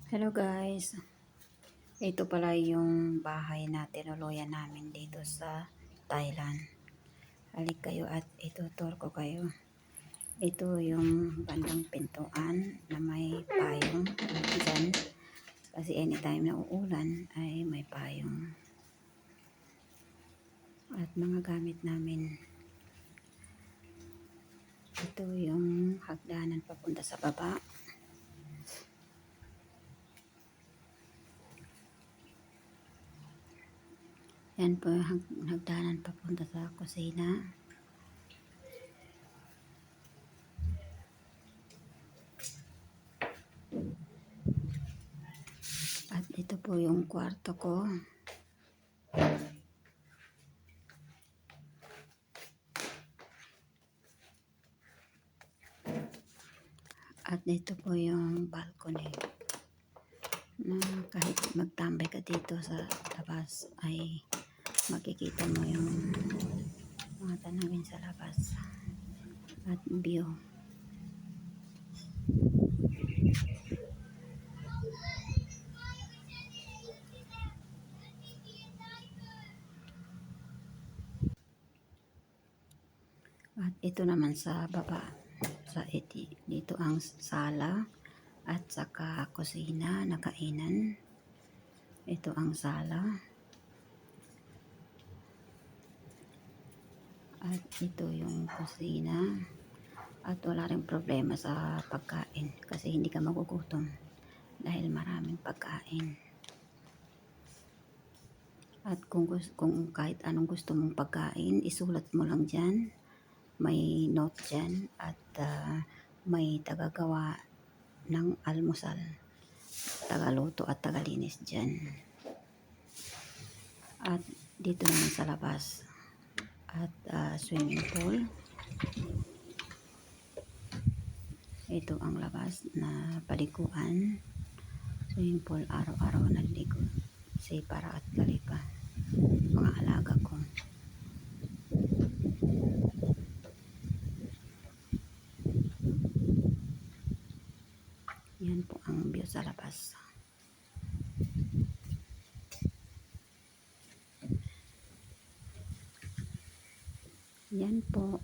Hello guys, ito pala yung bahay na tinuluyan namin dito sa Thailand. Halik kayo at itutur ko kayo. Ito yung bandang pintuan na may payong dyan. Kasi anytime na uulan ay may payong. At mga gamit namin. Ito yung hagdanan papunta sa baba. Yan po yung hagdanan papunta sa kusina. At ito po yung kwarto ko. At ito po yung balcony. Na kahit magtambay ka dito sa labas ay makikita mo yung mga tanawin sa labas at view. At ito naman sa baba, dito ang sala at saka kusina na kainan. Ito ang sala. At ito yung kusina. At wala rin problema sa pagkain kasi hindi ka magugutom dahil maraming pagkain. At kung kahit anong gusto mong pagkain, isulat mo lang dyan. May note dyan at may tagagawa ng almusal, tagaluto at tagalinis dyan. At dito naman sa labas at swimming pool. Ito ang labas na paliguan. Swimming pool, araw-araw naligo si Para at Kalipa, mga alaga ko. Yan po ang view sa labas. Yan po